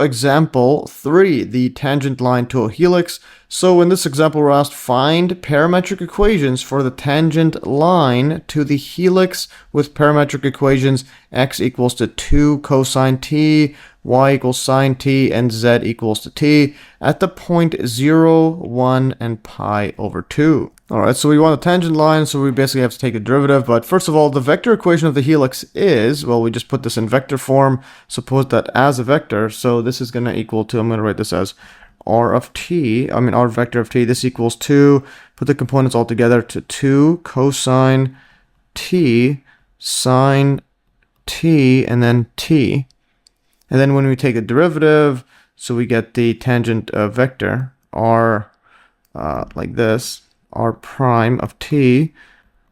example 3, the tangent line to a helix. So in this example, we're asked find parametric equations for the tangent line to the helix with parametric equations x equals to 2 cosine t, y equals sine t, and z equals to t at the point 0, 1, and pi over 2. Alright, so we want a tangent line, so we basically have to take a derivative. But first of all, the vector equation of the helix is, well, we just put this in vector form. Suppose that as a vector, so this is going to equal to, I'm going to write this as r vector of t, this equals 2, put the components all together to 2 cosine t, sine t, and then t. And then when we take a derivative, so we get the tangent vector r like this, r prime of t,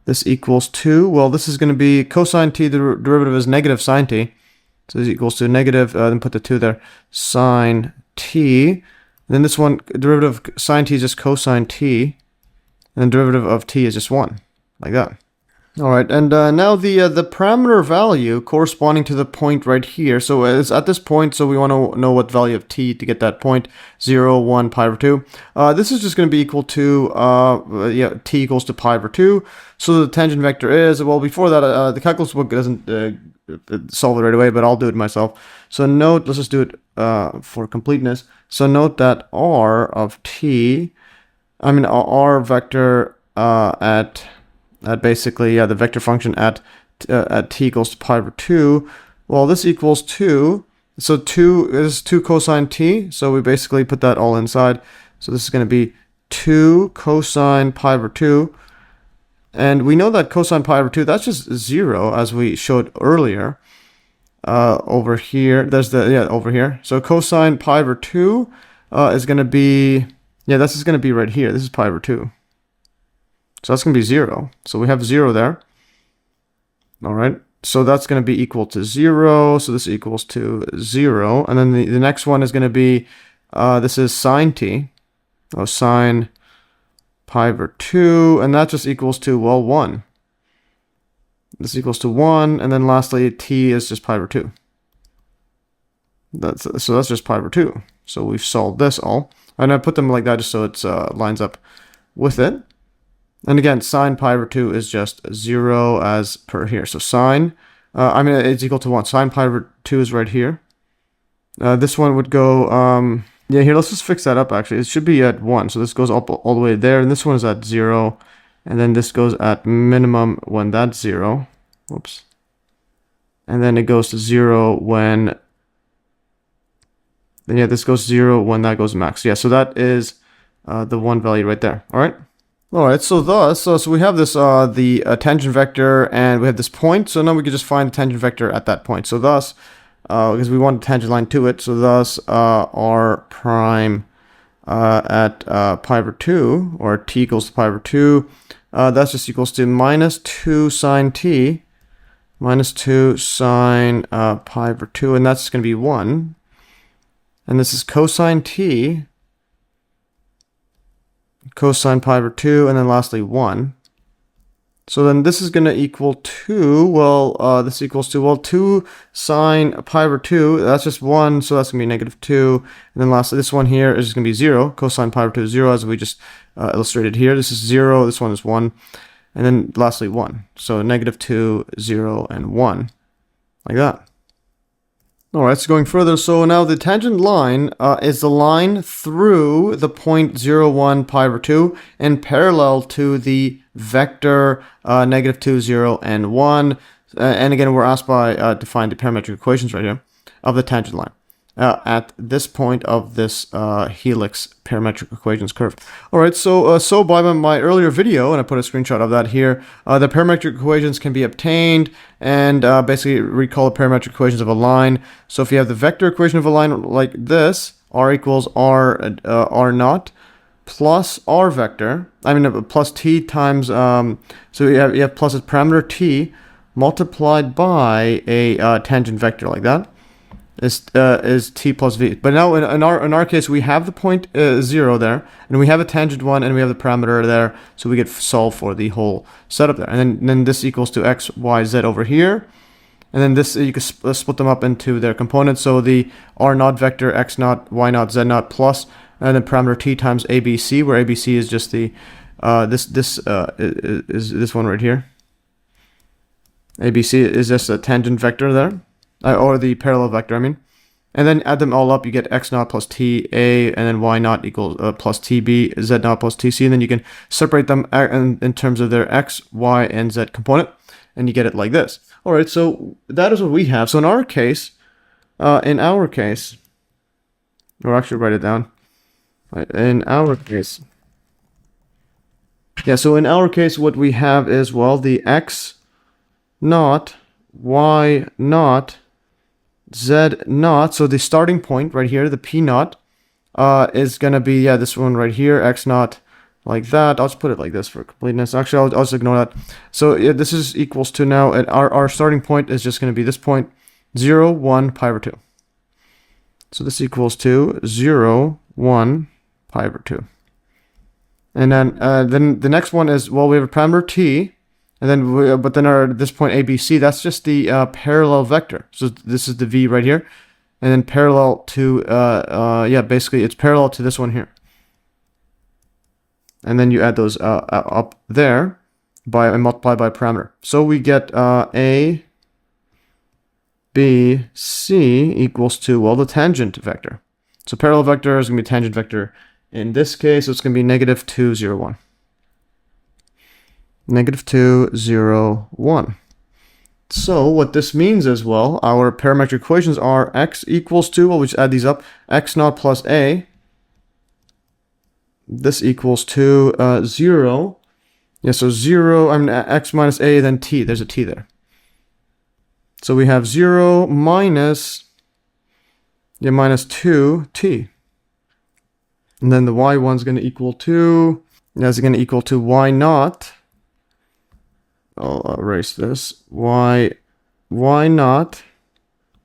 this equals 2. Well, this is going to be cosine t, the derivative is negative sine t. So this equals to negative, then put the 2 there, sine t. And then this one, derivative of sine t is just cosine t. And then derivative of t is just 1, like that. Alright, and now the parameter value corresponding to the point right here. So it's at this point, so we want to know what value of t to get that point, 0, 1, pi over 2. This is just going to be equal to, t equals to pi over 2. So the tangent vector is, well, before that, the calculus book doesn't solve it right away, but I'll do it myself. So note, let's just do it for completeness. So note that r of t, r vector at basically, the vector function at t equals to pi over 2. Well, this equals 2. So 2 is 2 cosine t. So we basically put that all inside. So this is going to be 2 cosine pi over 2. And we know that cosine pi over 2, that's just 0, as we showed earlier. Over here, there's over here. So cosine pi over 2 is going to be, this is going to be right here. This is pi over 2. So that's going to be 0. So we have 0 there. All right. So that's going to be equal to 0. So this equals to 0. And then the next one is going to be, this is sine t. Oh, sine pi over 2. And that just equals to, well, 1. This equals to 1. And then lastly, t is just pi over 2. So that's just pi over 2. So we've solved this all. And I put them like that just so it lines up with it. And again, sine pi over 2 is just 0 as per here. So sine, it's equal to 1. Sine pi over 2 is right here. This one would go, here, let's just fix that up actually. It should be at 1. So this goes up all the way there. And this one is at 0. And then this goes at minimum when that's 0. Whoops. And then it goes to 0 when, this goes 0 when that goes max. Yeah, so that is the one value right there. All right. Alright, so thus, so we have this, the tangent vector, and we have this point, so now we can just find the tangent vector at that point. So thus, because we want a tangent line to it, so thus, r prime at pi over 2, or t equals to pi over 2, that's just equals to minus 2 sine t, minus 2 sine pi over 2, and that's going to be 1. And this is cosine t, cosine pi over 2, and then lastly 1. So then this is going to equal 2, well, this equals to, well, 2 sine pi over 2, that's just 1, so that's going to be negative 2. And then lastly, this one here is going to be 0, cosine pi over 2 is 0, as we just illustrated here. This is 0, this one is 1, and then lastly 1. So negative 2, 0, and 1, like that. Alright, so going further, so now the tangent line is the line through the point 0, 1, pi over 2 and parallel to the vector negative 2, 0, and 1. And again, we're asked to find the parametric equations right here of the tangent line at this point of this helix parametric equations curve. Alright, so by my earlier video, and I put a screenshot of that here, the parametric equations can be obtained, and basically recall the parametric equations of a line. So if you have the vector equation of a line like this, r equals r naught plus r vector, plus t times, so you have plus its parameter t multiplied by a tangent vector like that. Is t plus v. But now in our case, we have the point 0 there, and we have a tangent 1, and we have the parameter there, so we get solve for the whole setup there. And then this equals to x, y, z over here. And then this, you can split them up into their components. So the r naught vector, x naught, y naught, z naught plus, and then parameter t times abc, where abc is just the is this one right here. ABC is just a tangent vector there, or the parallel vector, I mean. And then add them all up, you get x naught plus ta, and then y naught equals plus tb, z naught plus tc, and then you can separate them in terms of their x, y, and z component, and you get it like this. All right, so that is what we have. So in our case, or actually write it down. Right, in our case, yeah, so in our case, what we have is, well, the x naught, y naught, z naught. So the starting point right here, the p naught, is going to be, yeah, this one right here, x naught, like that. I'll just put it like this for completeness. Actually, I'll just ignore that. So yeah, this is equals to now, and our starting point is just going to be this point, 0, 1, pi over 2. So this equals to 0, 1, pi over 2. And then the next one is, well, we have a parameter t, and then but then this point ABC, that's just the parallel vector. So this is the v right here, and then parallel to yeah, basically it's parallel to this one here. And then you add those up there and multiply by parameter. So we get a b c equals to, well, the tangent vector. So parallel vector is going to be tangent vector. In this case, it's going to be negative 2, 0, 1. Negative 2, 0, 1. So what this means is, well, our parametric equations are x equals to, well, we just add these up, x naught plus a. This equals to 0. Yeah, so 0, I mean, x minus a, then t. There's a t there. So we have 0 minus, yeah, minus 2t. And then the y1 is going to equal to, that's going to equal to y naught. I'll erase this. Y naught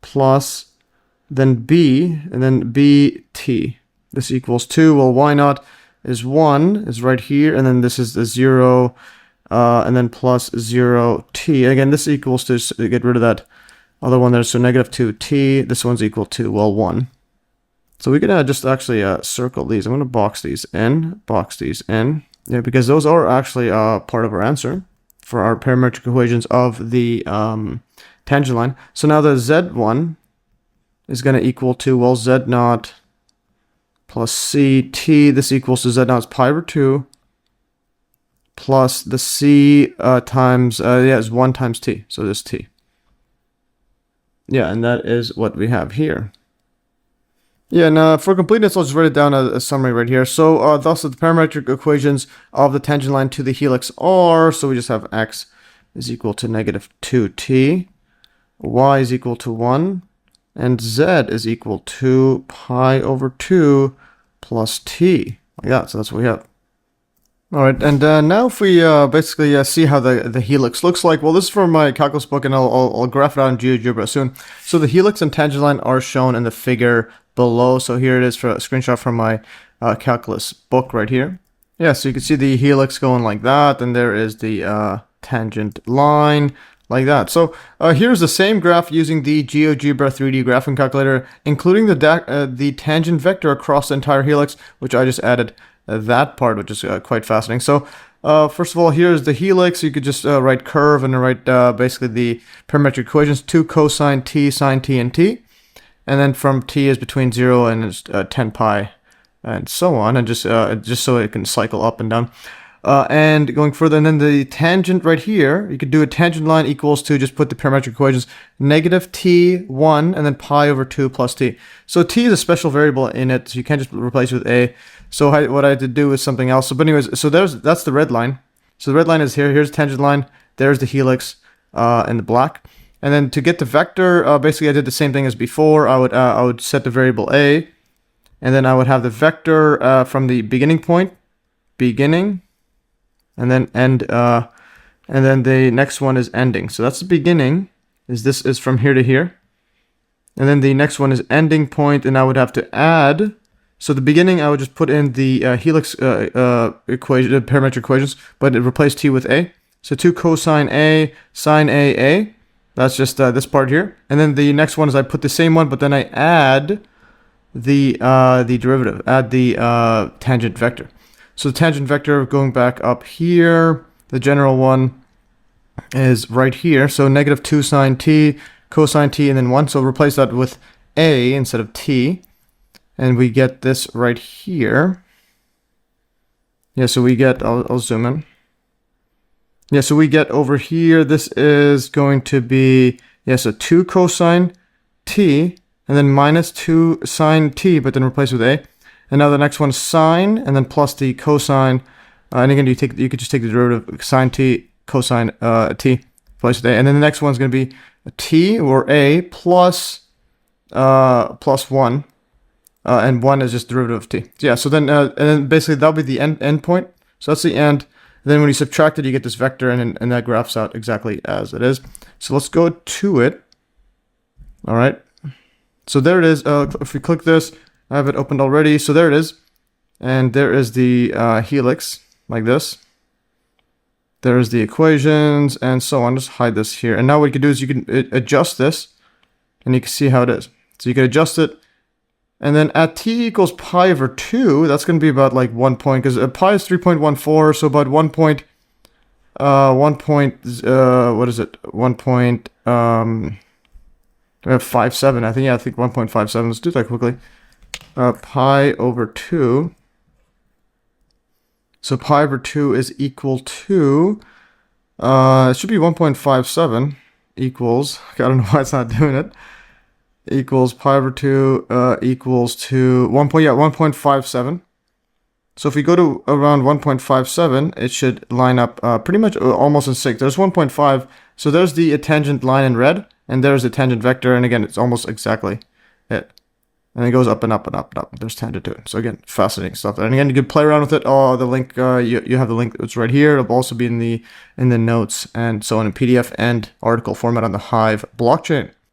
plus then b, and then bt. This equals 2. Well, y naught is 1, is right here, and then this is the 0, and then plus 0t. Again, this equals to, get rid of that other one there, so negative 2t. This one's equal to, well, 1. So we can just actually circle these. I'm going to box these in, yeah, because those are actually part of our answer for our parametric equations of the tangent line. So now the z1 is going to equal to, well, z naught plus ct. This equals to z naught is pi over 2 plus the c times, yeah, is 1 times t. So this t. Yeah, and that is what we have here. Yeah, and for completeness, I'll just write it down a summary right here. So thus the parametric equations of the tangent line to the helix are, so we just have x is equal to negative 2t, y is equal to 1, and z is equal to pi over 2 plus t. Like that, so that's what we have. All right, and now if we basically see how the helix looks like, well, this is from my calculus book, and I'll graph it out in GeoGebra soon. So the helix and tangent line are shown in the figure below. So here it is for a screenshot from my calculus book right here. Yeah, so you can see the helix going like that, and there is the tangent line like that. So here's the same graph using the GeoGebra 3D graphing calculator, including the tangent vector across the entire helix, which I just added that part, which is quite fascinating. So first of all, here's the helix. You could just write curve and write basically the parametric equations: 2 cosine t, sine t, and t. And then from t is between 0 and 10 pi, and so on, and just so it can cycle up and down. And going further, and then the tangent right here, you could do a tangent line equals to, just put the parametric equations, negative t1 and then pi over 2 plus t. So t is a special variable in it, so you can't just replace it with a. So what I had to do is something else. So, but anyways, so that's the red line. So the red line is here. Here's the tangent line. There's the helix in the black. And then to get the vector, basically I did the same thing as before. I would set the variable a, and then I would have the vector from the beginning point, beginning, and then end, and then the next one is ending. So that's the beginning. This is from here to here, and then the next one is ending point, and I would have to add. So the beginning, I would just put in the helix equation, parametric equations, but it replaced t with a. So 2 cosine a, sine a, That's just this part here. And then the next one is I put the same one, but then I add the derivative, add the tangent vector. So the tangent vector going back up here, the general one is right here. So negative 2 sine t, cosine t, and then 1. So replace that with a instead of t. And we get this right here. Yeah, so we get, I'll zoom in. Yeah, so we get over here, this is going to be, yeah, so 2 cosine t, and then minus 2 sine t, but then replace with a. And now the next one is sine, and then plus the cosine. And again, you could just take the derivative sine t, cosine t, replace with a. And then the next one's going to be a t, or a, plus 1. And 1 is just derivative of t. So yeah, so then, and then basically that'll be the end point. So that's the end. Then when you subtract it, you get this vector, and that graphs out exactly as it is. So let's go to it. All right. So there it is. If we click this, I have it opened already. So there it is. And there is the helix, like this. There's the equations, and so on. Just hide this here. And now what you can do is you can adjust this, and you can see how it is. So you can adjust it. And then at t equals pi over 2, that's going to be about like 1 point, because pi is 3.14, so about 1 point, what is it? 1.57, I think, yeah, I think 1.57, let's do that quickly. Pi over 2, so pi over 2 is equal to, it should be 1.57 equals, I don't know why it's not doing it. Equals pi over 2 equals to 1.57. So if we go to around 1.57, it should line up pretty much almost in sync. There's 1.5, so there's the tangent line in red, and there's the tangent vector, and again, it's almost exactly it. And it goes up and up and up and up. There's tangent to it. So again, fascinating stuff. And again, you can play around with it. Oh, the link, you have the link that's right here. It'll also be in the notes and so on in PDF and article format on the Hive blockchain.